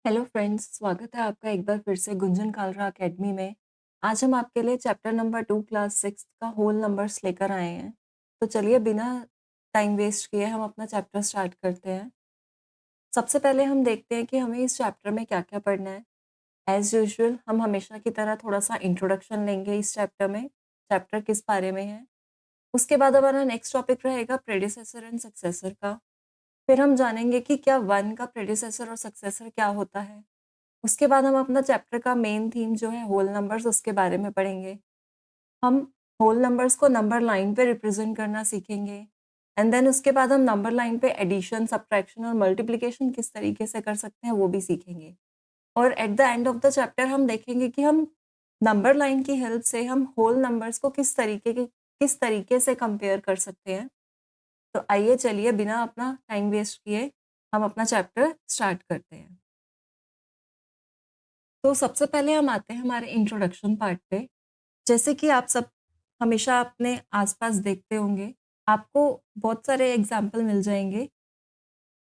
Hello friends, स्वागत है आपका एक बार फिर से गुंजन कालरा अकेडमी में। आज हम आपके लिए चैप्टर नंबर 2 क्लास 6 का होल नंबर्स लेकर आए हैं। तो चलिए बिना टाइम वेस्ट किए हम अपना चैप्टर स्टार्ट करते हैं। सबसे पहले हम देखते हैं कि हमें इस चैप्टर में क्या-क्या पढ़ना है। एज़ यूजुअल हम हमेशा की तरह थोड़ा-सा इंट्रोडक्शन लेंगे इस चैप्टर में, चैप्टर किस बारे में है। उसके बाद हमारा नेक्स्ट टॉपिक रहेगा प्रेडिसेसर एंड सक्सेसर का। फिर हम जानेंगे कि क्या 1 का प्रेडिसेसर और सक्सेसर क्या होता है। उसके बाद हम अपना चैप्टर का मेन थीम जो है होल नंबर्स उसके बारे में पढ़ेंगे। हम होल नंबर्स को नंबर लाइन पे रिप्रेज़ेंट करना सीखेंगे एंड देन उसके बाद हम नंबर लाइन पे एडिशन, सब्ट्रैक्शन और मल्टीप्लिकेशन किस तरीके से कर सकते हैं वो भी सीखेंगे। और at the end of the chapter हम देखेंगे कि हम नंबर लाइन की हेल्प से हम होल नंबर्स को किस तरीके से कंपेयर कर सकते हैं। तो आइए चलिए बिना अपना टाइम वेस्ट किए हम अपना चैप्टर स्टार्ट करते हैं। तो सबसे पहले हम आते हैं हमारे इंट्रोडक्शन पार्ट पे। जैसे कि आप सब हमेशा अपने आस-पास देखते होंगे, आपको बहुत सारे एग्ज़ाम्पल मिल जाएँगे।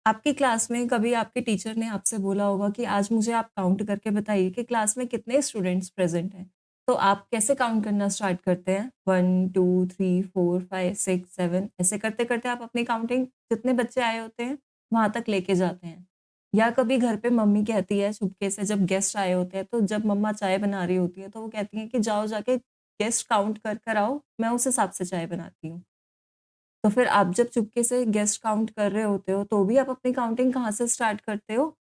आपकी क्लास में कभी आपके टीचर ने आपसे बोला होगा कि आज मुझे आप काउंट करके बताइए कि क्लास में कितने स्टूडेंट्स प्रेज़ेंट हैं। तो आप कैसे काउंट करना स्टार्ट करते हैं? 1, 2, 3, 4, 5, 6, 7 ऐसे करते-करते आप अपनी काउंटिंग जितने बच्चे आए होते हैं, वहाँ तक लेके जाते हैं। या कभी घर पे मम्मी कहती है चुपके से जब गेस्ट आए होते हैं, तो जब मम्मा चाय बना रही होती है, तो वो कहती हैं कि जाओ जाके गेस्ट काउंट कर कर आओ, मैं उस हिसाब से चाय बनाती हूँ। तो फिर आप जब चुपके से गेस्ट काउंट कर रहे होते हो, तो भी आप अपनी काउंटिंग कहाँ से स्टार्ट करते हो?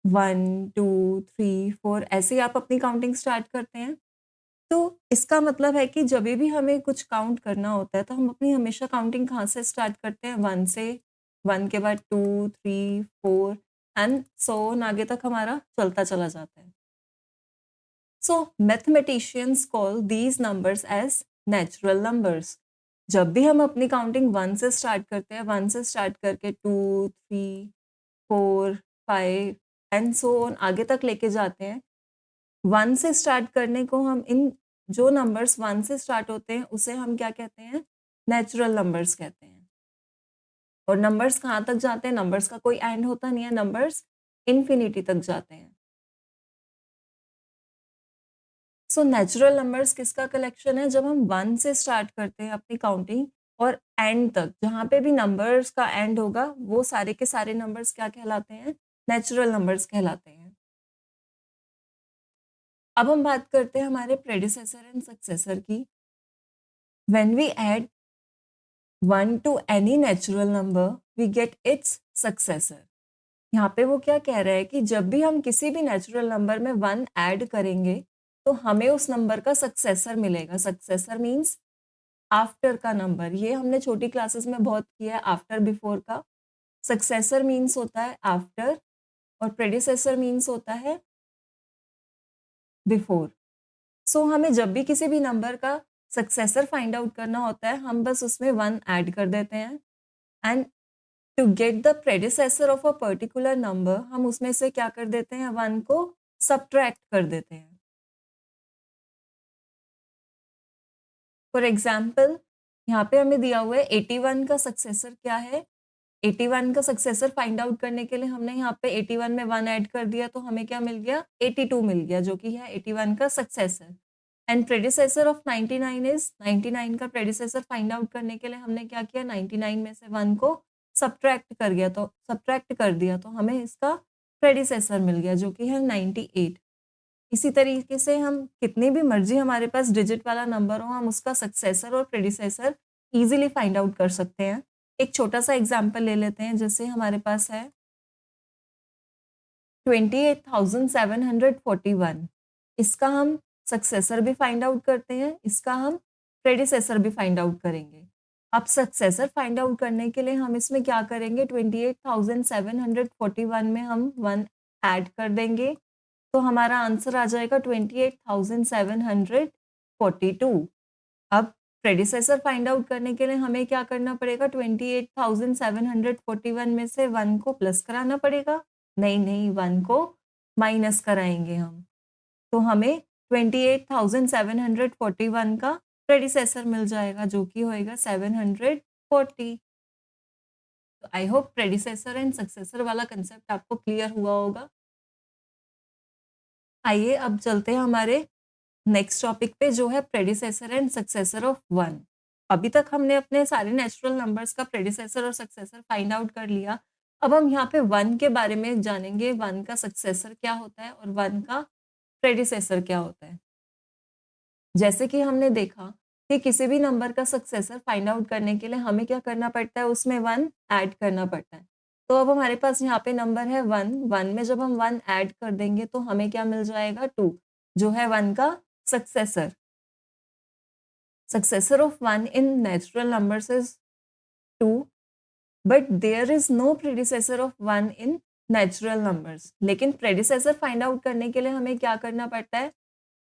1, 2, 3, 4 ऐसे ही आप अपनी काउंटिंग स्टार्ट करते हैं। तो इसका मतलब है कि जभी भी हमें कुछ काउंट करना होता है, तो हम अपनी हमेशा काउंटिंग कहाँ से स्टार्ट करते हैं? 1 से, 1 के बाद 2, 3, 4 एंड सो ऑन आगे तक हमारा चलता चला जाता है। So mathematicians call these numbers as natural numbers. जब भी हम अपनी काउंटिंग 1 से स्टार्ट करते हैं, 1 से स्टार्ट करके 2, 3, 4, 5 एंड सो ऑन आगे तक लेके जाते हैं। 1 से स्टार्ट करने को हम इन जो नंबर्स 1 से स्टार्ट होते हैं, उसे हम क्या कहते हैं? नेचुरल नंबर्स कहते हैं। और नंबर्स कहाँ तक जाते हैं? नंबर्स का कोई एंड होता नहीं है, नंबर्स इन्फिनिटी तक जाते हैं। सो नेचुरल नंबर्स किसका कलेक्शन है? जब हम 1 से स्टार्ट करते हैं अपनी काउंटिंग और एंड तक, जहाँ पे भी नंबर्स का एंड होगा, वो सारे के सारे नंबर्स क्या कहलाते हैं? नेचुरल नंबर्स कहलाते हैं। अब हम बात करते हैं हमारे प्रेडिसेसर एंड सक्सेसर की। When we add 1 to any natural number, we get its successor. यहाँ पे वो क्या कह रहा है कि जब भी हम किसी भी नेचुरल नंबर में 1 ऐड करेंगे, तो हमें उस नंबर का सक्सेसर मिलेगा। सक्सेसर मीन्स आफ्टर का नंबर। ये हमने छोटी क्लासेस में बहुत किया है आफ्टर बिफोर का। सक्सेसर मीन्स होता है आफ्टर और प्रेडिसेसर मीन्स होता है बिफोर। सो हमें जब भी किसी भी नंबर का सक्सेसर फाइंड आउट करना होता है, हम बस उसमें 1 ऐड कर देते हैं and to get the predecessor of a particular number, हम उसमें से क्या कर देते हैं? 1 को सब्ट्रैक्ट कर देते हैं। फॉर एग्जाम्पल यहाँ पे हमें दिया हुआ है 81 का सक्सेसर क्या है? 81 का सक्सेसर फाइंड आउट करने के लिए हमने यहाँ पे 81 में 1 ऐड कर दिया, तो हमें क्या मिल गया? 82 मिल गया, जो कि है 81 का successor. And predecessor of 99 is 99 का प्रेडिसेसर फाइंड आउट करने के लिए हमने क्या किया? 99 में से 1 को सब्ट्रैक्ट कर दिया, तो हमें इसका प्रेडिसेसर मिल गया, जो कि है 98। इसी तरीके से हम कितनी भी मर्ज़ी हमारे पास डिजिट वाला नंबर हो, हम उसका सक्सेसर और प्रेडिसेसर ईज़िली फाइंड आउट कर सकते हैं। एक छोटा-सा एग्ज़ाम्पल ले लेते हैं, जैसे हमारे पास है 28,741। इसका हम सक्सेसर भी फाइंड आउट करते हैं, इसका हम प्रेडिसेसर भी फाइंड आउट करेंगे। अब सक्सेसर फाइंड आउट करने के लिए हम इसमें क्या करेंगे? 28,741 में हम 1 ऐड कर देंगे, तो हमारा आंसर आ जाएगा 28,742। अब प्रेडिसेसर फाइंड आउट करने के लिए हमें क्या करना पड़ेगा? 28,741 में से 1 को प्लस कराना पड़ेगा? नहीं, नहीं, 1 को माइनस कराएँगे हम। तो हमें 28,741 का प्रेडिसेसर मिल जाएगा, जो कि होएगा 740। तो I hope predecessor and successor वाला कांसेप्ट आपको क्लियर हुआ होगा। आइए अब चलते हैं हमारे नेक्स्ट टॉपिक पे, जो है predecessor and successor of one. अभी तक हमने अपने सारे नेचुरल नंबर्स का प्रेडिसेसर और सक्सेसर फाइंड आउट कर लिया। अब हम यहाँ पे वन के बारे में जानेंगे, वन का सक्सेसर क्या होता है और वन का प्रेडिसेसर क्या होता है। जैसे कि हमने देखा कि किसी भी नंबर का सक्सेसर फाइंड आउट करने के लिए हमें क्या करना पड़ता है, उसमें वन ऐड करना पड़ता है। तो अब हमारे पास यहाँ पे नंबर है वन, वन में जब हम वन ऐड कर देंगे तो हमें क्या मिल जाएगा, टू, जो है वन का successor. Successor of one in natural numbers is two, but there is no predecessor of one in natural numbers. लेकिन प्रेडिसेसर फाइंड आउट करने के लिए हमें क्या करना पड़ता है,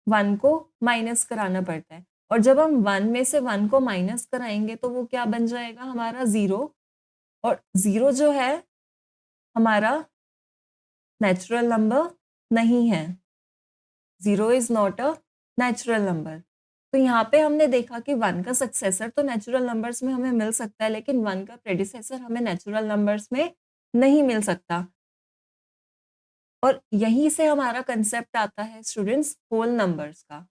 वन को माइनस कराना पड़ता है। और जब हम वन में से वन को माइनस कराएंगे तो वो क्या बन जाएगा, हमारा जीरो। और जीरो जो है हमारा नेचुरल नंबर नहीं है, zero is not a natural number. तो यहाँ पे हमने देखा कि वन का सक्सेसर तो नेचुरल नंबर्स में हमें मिल सकता है, लेकिन वन का प्रेडिसेसर हमें नेचुरल नंबर्स में नहीं मिल सकता। और यहीं से हमारा कंसेप्ट आता है स्टूडेंट्स, होल नंबर्स का।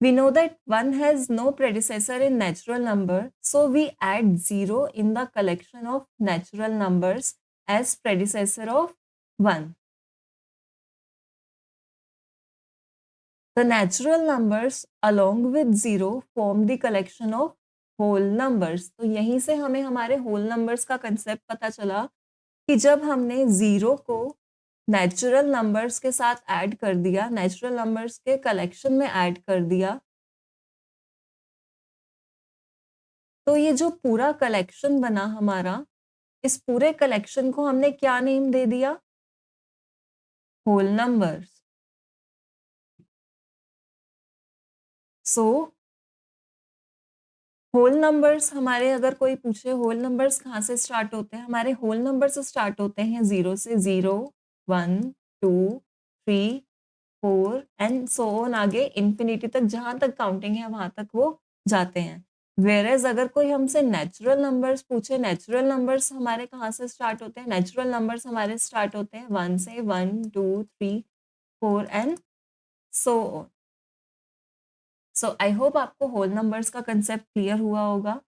We know that 1 has no predecessor in natural number, so we add 0 in the collection of natural numbers as predecessor of 1. The natural numbers along with 0 form the collection of whole numbers. तो यहीं से हमें हमारे whole numbers का concept पता चला कि जब हमने 0 को नेचुरल नंबर्स के साथ ऐड कर दिया, नेचुरल नंबर्स के कलेक्शन में ऐड कर दिया, तो ये जो पूरा कलेक्शन बना हमारा, इस पूरे कलेक्शन को हमने क्या नेम दे दिया, whole numbers. So whole numbers हमारे, अगर कोई पूछे होल नंबर्स कहाँ से स्टार्ट होते हैं, हमारे होल नंबर्स स्टार्ट होते हैं जीरो से। Zero, one, two, three, four and so on, आगे इन्फिनिटी तक, जहां तक काउंटिंग है वहां तक वो जाते हैं। वेयरएज अगर कोई हमसे नेचुरल नंबर्स पूछे, नेचुरल नंबर्स हमारे कहाँ से स्टार्ट होते हैं, नेचुरल नंबर्स हमारे स्टार्ट होते हैं वन से, one, two, three, four and so on. So I hope आपको होल नंबर्स का कंसेप्ट क्लियर हुआ होगा।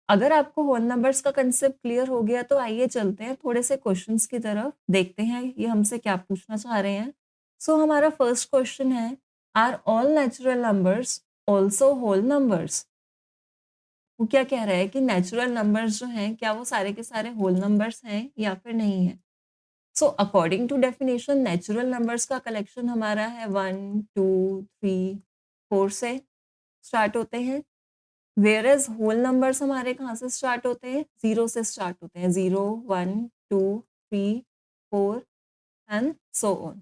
अगर आपको होल नंबर्स का कंसेप्ट क्लियर हो गया तो आइए चलते हैं थोड़े से क्वेश्चंस की तरफ, देखते हैं ये हमसे क्या पूछना चाह रहे हैं। सो हमारा फर्स्ट क्वेश्चन है, are all natural numbers also whole numbers. वो क्या कह रहा है कि नेचुरल नंबर्स जो हैं, क्या वो सारे के सारे होल नंबर्स हैं या फिर नहीं है। So according to definition, natural numbers का कलेक्शन हमारा है वन, टू, थ्री, फोर से स्टार्ट होते हैं। वेयर एज होल नंबर्स हमारे कहाँ से स्टार्ट होते हैं, जीरो से स्टार्ट होते हैं। Zero, one, two, three, four and so on.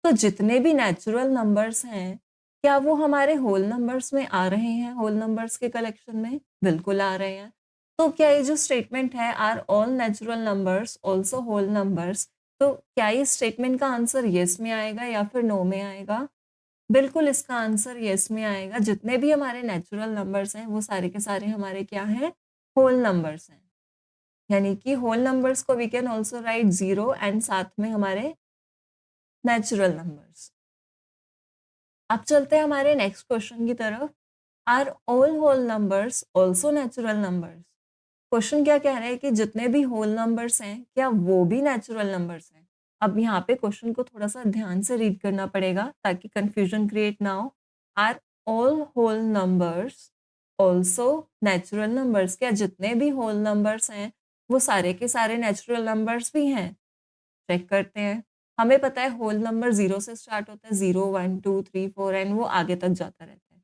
तो जितने भी नेचुरल नंबर्स हैं, क्या वो हमारे होल नंबर्स में आ रहे हैं, होल नंबर्स के कलेक्शन में? बिल्कुल आ रहे हैं। तो क्या ये जो स्टेटमेंट है, are all natural numbers also whole numbers, तो क्या ये स्टेटमेंट का आंसर येस में आएगा या फिर नो में आएगा? बिल्कुल इसका आंसर येस में आएगा। जितने भी हमारे नेचुरल नंबर्स हैं वो सारे के सारे हमारे क्या हैं, होल नंबर्स हैं। यानी कि होल नंबर्स को we can also write zero and साथ में हमारे नेचुरल नंबर्स। अब चलते हैं हमारे नेक्स्ट क्वेश्चन की तरफ, are all whole numbers also natural numbers. Question क्या कह रहा है कि जितने भी होल नंबर्स हैं क्या वो भी नेचुरल नंबर्स हैं। अब यहाँ पे क्वेश्चन को थोड़ा सा ध्यान से रीड करना पड़ेगा ताकि कंफ्यूजन क्रिएट ना हो। Are all whole numbers also natural numbers, क्या जितने भी होल नंबर्स हैं वो सारे के सारे नेचुरल नंबर्स भी हैं? चेक करते हैं। हमें पता है होल नंबर जीरो से स्टार्ट होता है, zero, one, two, three, four and वो आगे तक जाता रहता है।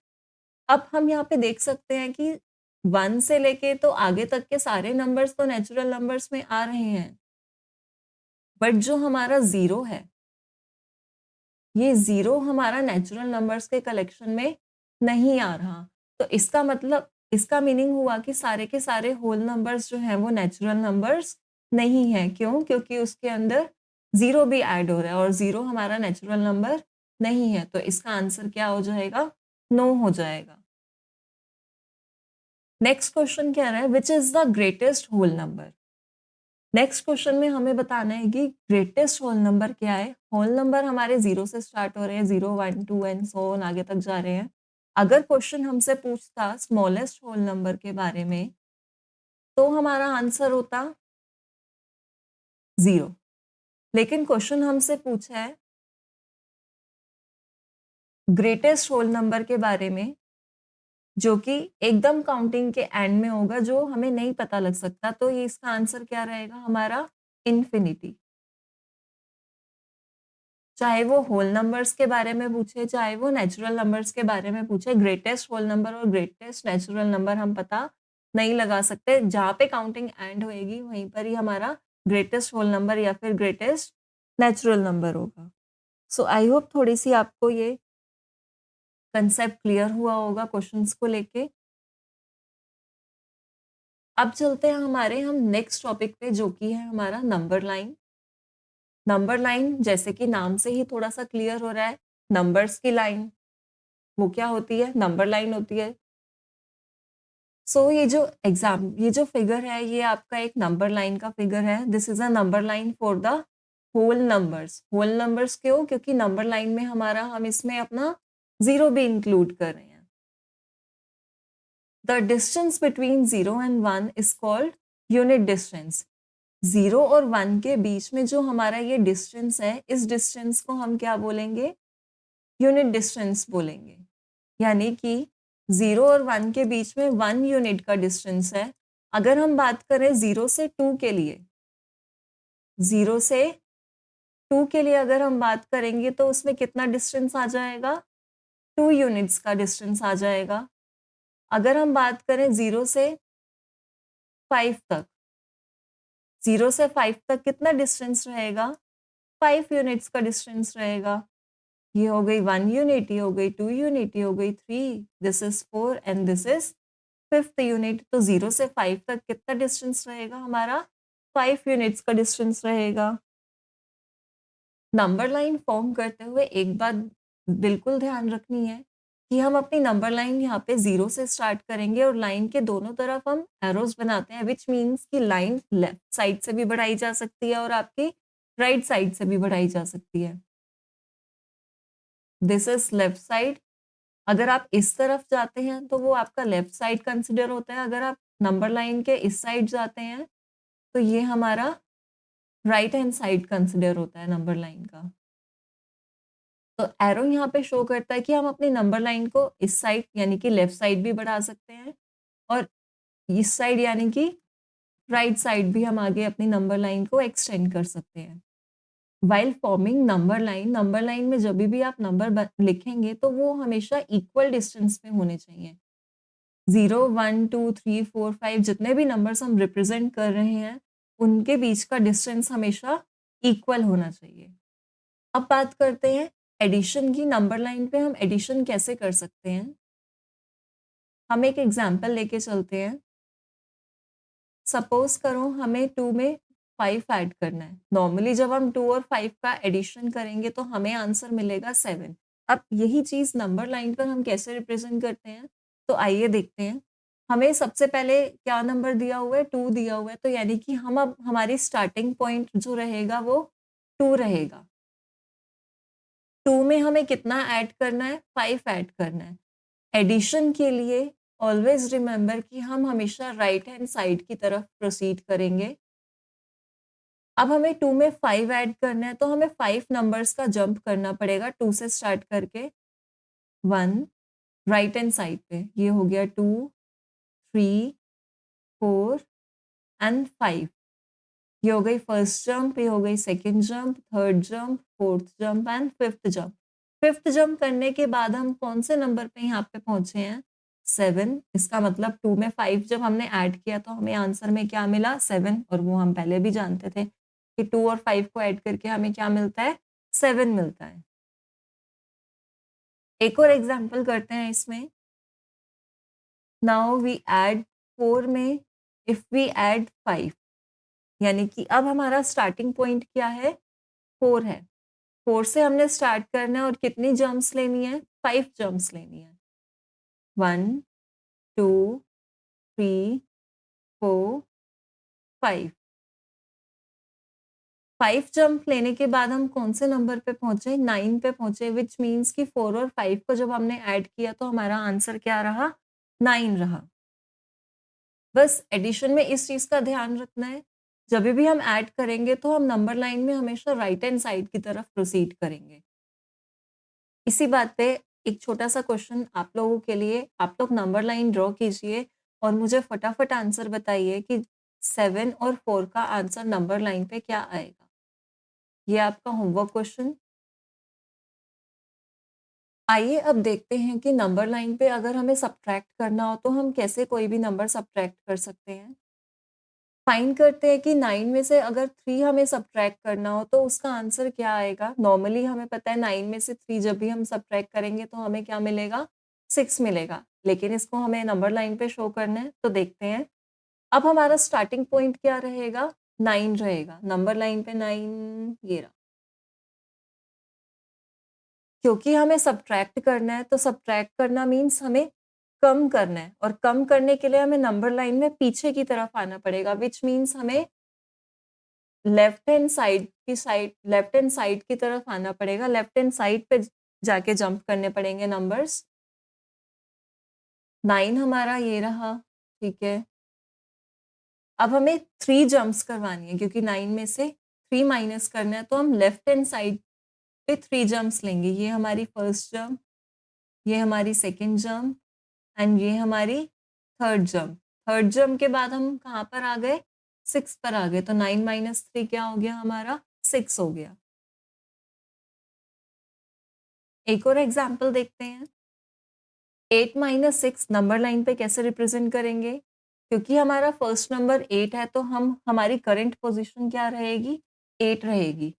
अब हम यहाँ पे देख सकते हैं कि वन से लेके तो आगे तक के सारे नंबर्स तो नेचुरल नंबर्स में आ रहे हैं, बट जो हमारा जीरो है, ये जीरो हमारा नेचुरल नंबर्स के कलेक्शन में नहीं आ रहा। तो इसका मतलब, इसका मीनिंग हुआ कि सारे के सारे होल नंबर्स जो हैं वो नेचुरल नंबर्स नहीं है। क्यों? क्योंकि उसके अंदर जीरो भी ऐड हो रहा है और जीरो हमारा नेचुरल नंबर नहीं है। तो इसका आंसर क्या हो जाएगा, नो हो जाएगा। नेक्स्ट क्वेश्चन कह रहा है, which is the greatest whole number. Next question में हमें बताना है कि ग्रेटेस्ट होल नंबर क्या है। होल नंबर हमारे 0 से स्टार्ट हो रहे हैं, 0, 1, 2 एंड सो ऑन आगे तक जा रहे हैं। अगर क्वेश्चन हमसे पूछता स्मॉलेस्ट होल नंबर के बारे में, तो हमारा आंसर होता 0। लेकिन क्वेश्चन हमसे पूछा है ग्रेटेस्ट होल नंबर के बारे में, जो कि एकदम काउंटिंग के एंड में होगा, जो हमें नहीं पता लग सकता। तो ये इसका आंसर क्या रहेगा हमारा? इन्फिनिटी। चाहे वो होल नंबर्स के बारे में पूछे, चाहे वो नेचुरल नंबर्स के बारे में पूछे, ग्रेटेस्ट होल नंबर और ग्रेटेस्ट नेचुरल नंबर हम पता नहीं लगा सकते। जहाँ पे काउंटिंग एंड होएगी वहीं पर ही हमारा ग्रेटेस्ट होल नंबर या फिर ग्रेटेस्ट नेचुरल नंबर होगा। सो आई होप थोड़ी सी आपको ये कंसेप्ट क्लियर हुआ होगा क्वेश्चंस को लेके। अब चलते हैं हम नेक्स्ट टॉपिक पे, जो कि है हमारा नंबर लाइन। नंबर लाइन जैसे कि नाम से ही थोड़ा सा क्लियर हो रहा है, नंबर्स की लाइन। वो क्या होती है? नंबर लाइन होती है। ये जो फिगर है, ये आपका एक नंबर लाइन का फिगर है। This is a number line for the whole numbers. Whole numbers क्यों? क्योंकि नंबर लाइन में हमारा हम इसमें अपना जीरो भी इंक्लूड कर रहे हैं। The distance between 0 and 1 is called unit distance. 0 और 1 के बीच में जो हमारा ये डिस्टेंस है, इस डिस्टेंस को हम क्या बोलेंगे? यूनिट डिस्टेंस बोलेंगे। यानी कि 0 और 1 के बीच में 1 यूनिट का डिस्टेंस है। अगर हम बात करें 0 से 2 के लिए, 0 से 2 के लिए अगर हम बात करेंगे तो उसमें कितना डिस्टेंस आ जाएगा? 2 यूनिट्स का डिस्टेंस आ जाएगा। अगर हम बात करें 0 से 5 तक, 0 से 5 तक कितना डिस्टेंस रहेगा? 5 यूनिट्स का डिस्टेंस रहेगा। ये हो गई 1 यूनिट, ये हो गई 2 यूनिट, ये हो गई 3, this is 4 and this is 5th unit. तो 0 से 5 तक कितना डिस्टेंस रहेगा हमारा? 5 यूनिट्स का डिस्टेंस रहेगा। नंबर लाइन फॉर्म करते हुए एक बात बिल्कुल ध्यान रखनी है कि हम अपनी नंबर लाइन यहाँ पे 0 से स्टार्ट करेंगे और लाइन के दोनों तरफ हम एरोज बनाते हैं, विच मीन्स कि लाइन लेफ्ट साइड से भी बढ़ाई जा सकती है और आपकी राइट साइड से भी बढ़ाई जा सकती है। This is left side. अगर आप इस तरफ जाते हैं तो वो आपका लेफ्ट साइड कंसिडर होता है। अगर आप नंबर लाइन के इस साइड जाते हैं तो ये हमारा राइट हैंड साइड कंसिडर होता है नंबर लाइन का। तो एरो यहाँ पे शो करता है कि हम अपनी नंबर लाइन को इस साइड यानी कि लेफ्ट साइड भी बढ़ा सकते हैं और इस साइड यानी कि राइट साइड भी हम आगे अपनी नंबर लाइन को एक्सटेंड कर सकते हैं। वाइल फॉर्मिंग नंबर लाइन में जब भी आप नंबर लिखेंगे तो वो हमेशा इक्वल डिस्टेंस में होने चाहिए। 0, 1, 2, 3, 4, 5 जितने भी नंबर्स हम रिप्रेजेंट कर रहे हैं, उनके बीच का डिस्टेंस हमेशा इक्वल होना चाहिए। अब बात करते हैं एडिशन की। नंबर लाइन पे हम एडिशन कैसे कर सकते हैं? हम एक एग्जांपल लेके चलते हैं। सपोज करो हमें 2 में 5 ऐड करना है। नॉर्मली जब हम 2 और 5 का एडिशन करेंगे तो हमें आंसर मिलेगा 7। अब यही चीज़ नंबर लाइन पर हम कैसे रिप्रेजेंट करते हैं? तो आइए देखते हैं। हमें सबसे पहले क्या नंबर दिया हुआ है? 2 दिया हुआ है। तो यानी कि हम अब हमारी स्टार्टिंग पॉइंट जो रहेगा वो 2 रहेगा। 2 में हमें कितना ऐड करना है? 5 ऐड करना है। एडिशन के लिए ऑलवेज रिमेंबर कि हम हमेशा राइट हैंड साइड की तरफ प्रोसीड करेंगे। अब हमें 2 में 5 ऐड करना है तो हमें 5 नंबर्स का जंप करना पड़ेगा 2 से स्टार्ट करके 1 राइट हैंड साइड पे। ये हो गया 2, 3, 4 एंड 5। ये हो गई फर्स्ट जंप, ये हो गई second jump, third jump, fourth jump and fifth jump. Fifth jump करने के बाद हम कौन से नंबर पे यहाँ पे पहुंचे हैं? 7। इसका मतलब 2 में 5 जब हमने ऐड किया तो हमें आंसर में क्या मिला? 7। और वो हम पहले भी जानते थे कि 2 और 5 को ऐड करके हमें क्या मिलता है? 7 मिलता है। एक और एग्जाम्पल करते हैं इसमें। नाउ वी ऐड 4 में इफ वी ऐड 5, यानी कि अब हमारा स्टार्टिंग पॉइंट क्या है? 4 है। 4 से हमने स्टार्ट करना है और कितनी जंप्स लेनी है? 5 जंप्स लेनी है। 1, 2, 3, 4, 5। 5 जंप लेने के बाद हम कौन से नंबर पे पहुँचे? 9 पे पहुँचे, व्हिच मीन्स कि 4 और 5 को जब हमने ऐड किया तो हमारा आंसर क्या रहा? 9 रहा। बस एडिशन में इस चीज़ का ध्यान रखना है, जभी भी हम ऐड करेंगे तो हम नंबर लाइन में हमेशा राइट हैंड साइड की तरफ प्रोसीड करेंगे। इसी बात पे एक छोटा-सा क्वेश्चन आप लोगों के लिए, आप लोग नंबर लाइन ड्रॉ कीजिए और मुझे फटाफट आंसर बताइए कि 7 और 4 का आंसर नंबर लाइन पे क्या आएगा? ये आपका होमवर्क क्वेश्चन। आइए अब देखते हैं कि नंबर लाइन पे अगर हमें सब्ट्रैक्ट करना हो तो हम कैसे कोई भी नंबर सब्ट्रैक्ट कर सकते हैं। फाइंड करते हैं कि 9 में से अगर 3 हमें सब्ट्रैक्ट करना हो तो उसका आंसर क्या आएगा? नॉर्मली हमें पता है 9 में से 3 जब भी हम सब्ट्रैक्ट करेंगे तो हमें क्या मिलेगा? 6 मिलेगा। लेकिन इसको हमें नंबर लाइन पे शो करना है तो देखते हैं। अब हमारा स्टार्टिंग पॉइंट क्या रहेगा? 9 रहेगा। नंबर लाइन पे 9 ये रहा। क्योंकि हमें सब्ट्रैक्ट करना है, तो सब्ट्रैक्ट करना मीन्स हमें कम करना है और कम करने के लिए हमें नंबर लाइन में पीछे की तरफ आना पड़ेगा, व्हिच मीन्स हमें लेफ्ट हैंड साइड की तरफ आना पड़ेगा। लेफ्ट हैंड साइड पे जाके जंप करने पड़ेंगे नंबर्स। 9 हमारा ये रहा, ठीक है। अब हमें 3 जंप्स करवानी है क्योंकि 9 में से 3 माइनस करना है, तो हम लेफ्ट हैंड साइड पे 3 जंप्स लेंगे। ये हमारी फर्स्ट जंप, ये हमारी सेकंड जंप एंड ये हमारी थर्ड जंप। थर्ड जंप के बाद हम कहाँ पर आ गए? 6 पर आ गए, तो 9 माइनस 3 क्या हो गया हमारा? 6 हो गया। एक और एग्जाम्पल देखते हैं। 8 माइनस 6 नंबर लाइन पे कैसे रिप्रेजेंट करेंगे? क्योंकि हमारा फर्स्ट नंबर 8 है तो हम हमारी करंट पोजीशन क्या रहेगी? 8 रहेगी।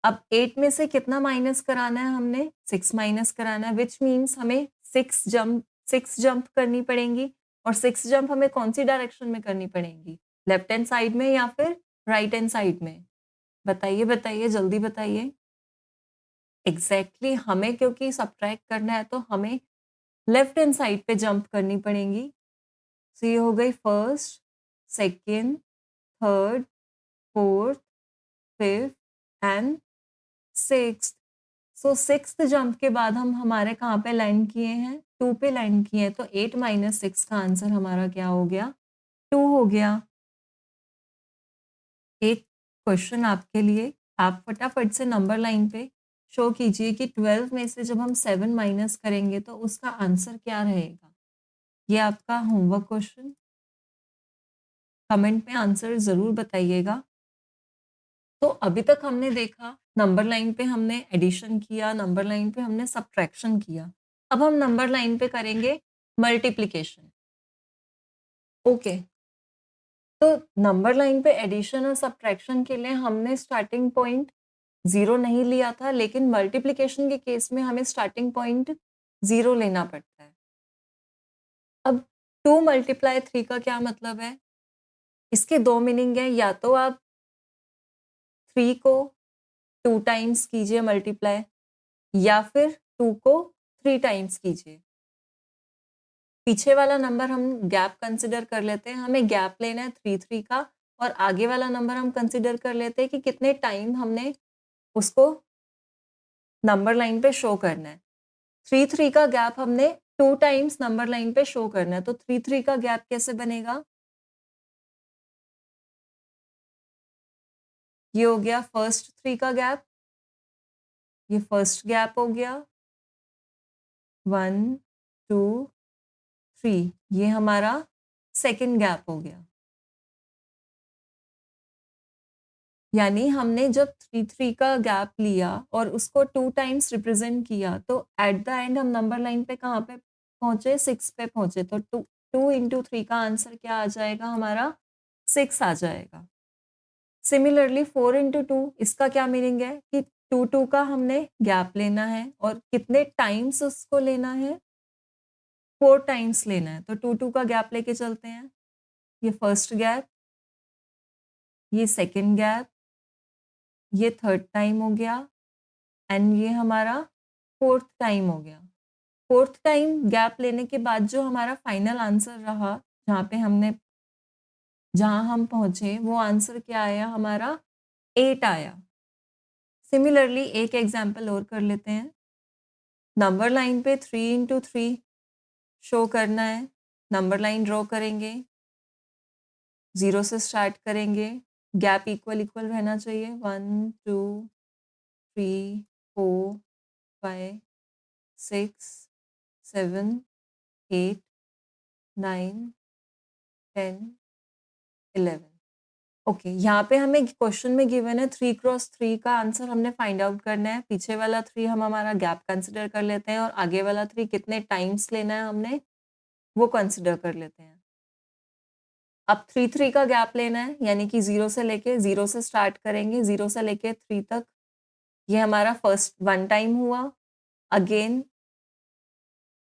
अब 8 में से कितना माइनस कराना है हमने? 6 माइनस कराना है, व्हिच मीन्स हमें 6 जंप करनी पड़ेंगी और 6 जंप हमें कौन-सी डायरेक्शन में करनी पड़ेंगी? लेफ्ट हैंड साइड में या फिर राइट हैंड साइड में? बताइए, बताइए, जल्दी बताइए। एग्ज़ैक्टली हमें क्योंकि सब्ट्रैक्ट करना है तो हमें लेफ्ट हैंड साइड पे जंप करनी पड़ेंगी। सो ये हो गई first, second, third, fourth, fifth and sixth. So sixth jump के बाद हम हमारे कहाँ पे लैंड किए हैं? 2 पे लैंड किए हैं, तो 8 माइनस 6 का आंसर हमारा क्या हो गया? 2 हो गया। एक क्वेश्चन आपके लिए, आप फटाफट से नंबर लाइन पे शो कीजिए कि 12 में से जब हम 7 माइनस करेंगे तो उसका आंसर क्या रहेगा? ये आपका होमवर्क क्वेश्चन। कमेंट में आंसर ज़रूर बताइएगा। तो अभी तक हमने देखा नंबर लाइन पे हमने एडिशन किया, नंबर लाइन पे हमने सब्ट्रैक्शन किया। अब हम नंबर लाइन पे करेंगे मल्टीप्लिकेशन। ओके, तो नंबर लाइन पे एडिशन और सब्ट्रैक्शन के लिए हमने स्टार्टिंग पॉइंट 0 नहीं लिया था, लेकिन मल्टीप्लिकेशन के केस में हमें स्टार्टिंग पॉइंट 0 लेना पड़ता है। अब 2 मल्टीप्लाई 3 का क्या मतलब है? इसके 2 मीनिंग है, या तो आप 3 को 2 टाइम्स कीजिए मल्टीप्लाई या फिर 2 को 3 टाइम्स कीजिए। पीछे वाला नंबर हम गैप कंसिडर कर लेते हैं, हमें गैप लेना है 3 का और आगे वाला नंबर हम कंसिडर कर लेते हैं कि कितने टाइम हमने उसको नंबर लाइन पे शो करना है। 3 का गैप हमने 2 टाइम्स नंबर लाइन पे शो करना है, तो 3 का गैप कैसे बनेगा? ये हो गया फर्स्ट 3 का गैप, ये फर्स्ट गैप हो गया, 1, 2, 3, ये हमारा सेकंड गैप हो गया। यानी हमने जब 3 का गैप लिया और उसको 2 टाइम्स रिप्रेजेंट किया, तो एट द एंड हम नंबर लाइन पे कहाँ पे पहुँचे? 6 पे पहुँचे, तो 2 इंटू 3 का आंसर क्या आ जाएगा हमारा? 6 आ जाएगा। सिमिलरली 4 इंटू 2 इसका क्या मीनिंग है कि 2 का हमने गैप लेना है और कितने टाइम्स उसको लेना है? 4 टाइम्स लेना है, तो 2 का गैप लेके चलते हैं। ये फर्स्ट गैप, ये सेकंड गैप, ये थर्ड टाइम हो गया एंड ये हमारा फोर्थ टाइम हो गया। फोर्थ टाइम गैप लेने के बाद जो हमारा फाइनल आंसर रहा, जहाँ पे हमने जहाँ हम पहुँचे वो आंसर क्या आया हमारा 8 आया। सिमिलरली एक एग्जांपल और कर लेते हैं। नंबर लाइन पे 3 इंटू 3 शो करना है। नंबर लाइन ड्रॉ करेंगे, 0 से स्टार्ट करेंगे, गैप इक्वल इक्वल रहना चाहिए। 1 2 3 4 5 6 7 8 9 10 11। ओके, यहाँ पे हमें क्वेश्चन में गिवन है 3 क्रॉस 3 का आंसर हमने फाइंड आउट करना है। पीछे वाला 3 हम हमारा गैप कंसिडर कर लेते हैं और आगे वाला 3 कितने टाइम्स लेना है हमने वो कंसिडर कर लेते हैं। अब 3 का गैप लेना है, यानी कि 0 से स्टार्ट करेंगे, 0 से लेके 3 तक। ये हमारा फर्स्ट 1 टाइम हुआ। अगेन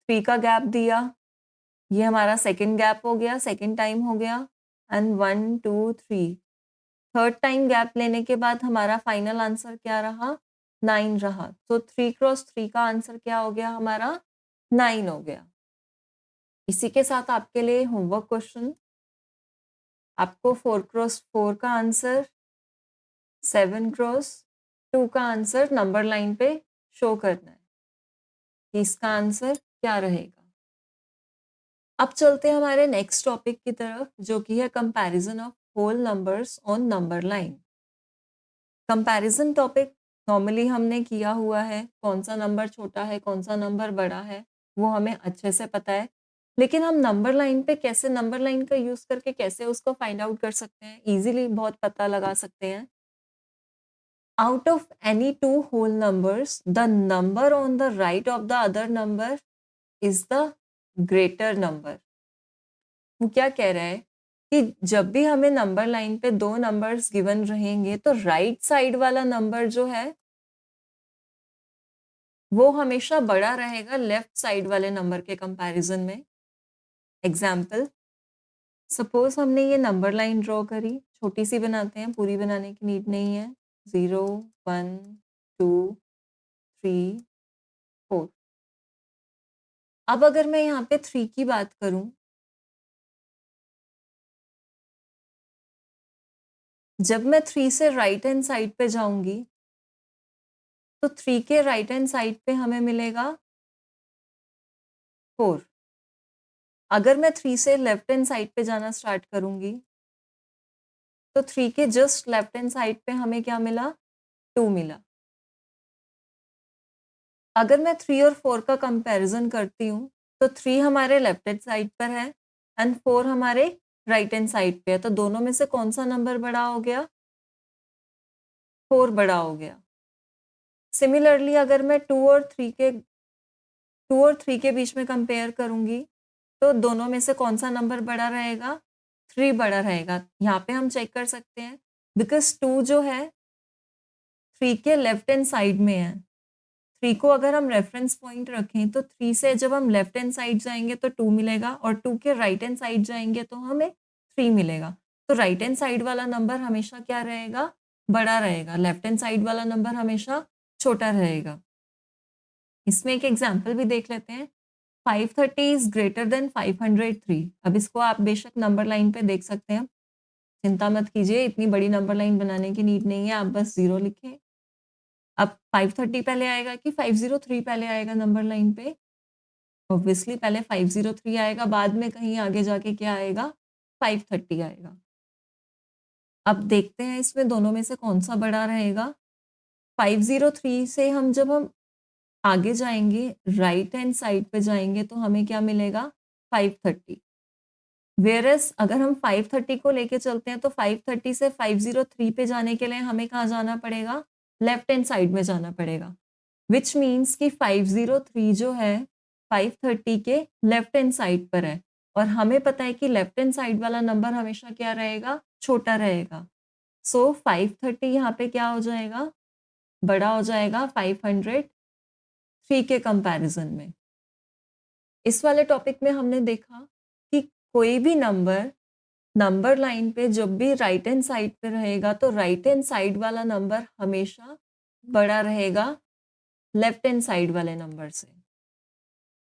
3 का गैप दिया, ये हमारा सेकंड गैप हो गया, सेकंड टाइम हो गया। एंड 1 2 3 थर्ड टाइम गैप लेने के बाद हमारा फाइनल आंसर क्या रहा? 9 रहा। तो 3 क्रॉस 3 का आंसर क्या हो गया हमारा? 9 हो गया। इसी के साथ आपके लिए होमवर्क क्वेश्चन, आपको 4 क्रॉस 4 का आंसर, 7 क्रॉस 2 का आंसर नंबर लाइन पे शो करना है कि इसका आंसर क्या रहेगा। अब चलते हैं हमारे नेक्स्ट टॉपिक की तरफ, जो कि है comparison of whole numbers on number line. Comparison topic normally हमने किया हुआ है, कौन सा नंबर छोटा है, कौन सा नंबर बड़ा है, वो हमें अच्छे से पता है। लेकिन हम नंबर लाइन पे कैसे, नंबर लाइन का यूज़ करके कैसे उसको फाइंड आउट कर सकते हैं? ईज़िली बहुत पता लगा सकते हैं। Out of any two whole numbers, the number on the right of the other number is the greater number. वो क्या कह रहा है कि जब भी हमें नंबर लाइन पे दो नंबर्स गिवन रहेंगे तो राइट साइड वाला नंबर जो है वो हमेशा बड़ा रहेगा लेफ्ट साइड वाले नंबर के कंपैरिजन में। एग्जाम्पल, सपोज हमने ये नंबर लाइन ड्रॉ करी, छोटी सी बनाते हैं, पूरी बनाने की नीड नहीं है। 0 1 2 3 4। अब अगर मैं यहाँ पे 3 की बात करूं, जब मैं 3 से राइट हैंड साइड पे जाऊंगी तो 3 के राइट हैंड साइड पे हमें मिलेगा 4। अगर मैं 3 से लेफ्ट हैंड साइड पे जाना स्टार्ट करूंगी तो 3 के जस्ट लेफ्ट हैंड साइड पे हमें क्या मिला? 2 मिला। अगर मैं 3 और 4 का कंपैरिजन करती हूँ तो 3 हमारे लेफ्ट हैंड साइड पर है एंड 4 हमारे राइट हैंड साइड पे है। तो दोनों में से कौन सा नंबर बड़ा हो गया? 4 बड़ा हो गया। सिमिलरली अगर मैं 2 और 3 के बीच में कंपेयर करूंगी तो दोनों में से कौन सा नंबर बड़ा रहेगा? 3 बड़ा रहेगा। यहाँ पे हम चेक कर सकते हैं, बिकॉज 2 जो है 3 के लेफ्ट हैंड साइड में है। 3 को अगर हम रेफरेंस पॉइंट रखें तो 3 से जब हम लेफ्ट हैंड साइड जाएंगे तो 2 मिलेगा और 2 के राइट हैंड साइड जाएंगे तो हमें 3 मिलेगा। तो राइट हैंड साइड वाला नंबर हमेशा क्या रहेगा? बड़ा रहेगा। लेफ्ट हैंड साइड वाला नंबर हमेशा छोटा रहेगा। इसमें एक एग्जाम्पल भी देख लेते हैं। 530 इज ग्रेटर देन 503। अब इसको आप बेशक नंबर लाइन पे देख सकते हैं, चिंता मत कीजिए, इतनी बड़ी नंबर लाइन बनाने की नीड नहीं है, आप बस 0 लिखें। अब 530 पहले आएगा कि 503 पहले आएगा नंबर लाइन पे? ऑब्वियसली पहले 503 आएगा, बाद में कहीं आगे जाके क्या आएगा? 530 आएगा। अब देखते हैं इसमें दोनों में से कौन सा बड़ा रहेगा। 503 से हम आगे जाएंगे, राइट हैंड साइड पे जाएंगे तो हमें क्या मिलेगा? 530। वेयरएस अगर हम 530 को लेके चलते हैं तो 530 से 503 पे जाने के लिए हमें कहाँ जाना पड़ेगा? लेफ्ट हैंड साइड में जाना पड़ेगा। विच मीन्स कि 503 जो है 530 के लेफ्ट हैंड साइड पर है और हमें पता है कि लेफ्ट हैंड साइड वाला नंबर हमेशा क्या रहेगा? छोटा रहेगा। सो 530 यहाँ पे क्या हो जाएगा? बड़ा हो जाएगा 503 के कंपैरिजन में। इस वाले टॉपिक में हमने देखा कि कोई भी नंबर लाइन पे जब भी राइट हैंड साइड पे रहेगा तो राइट हैंड साइड वाला नंबर हमेशा बड़ा रहेगा लेफ्ट हैंड साइड वाले नंबर से।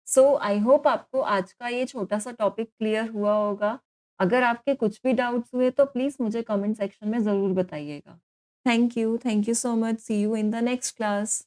सो आई होप आपको आज का ये छोटा सा टॉपिक क्लियर हुआ होगा अगर आपके कुछ भी डाउट्स हुए तो प्लीज़ मुझे कमेंट सेक्शन में ज़रूर बताइएगा। Thank you so much. See you in the next class.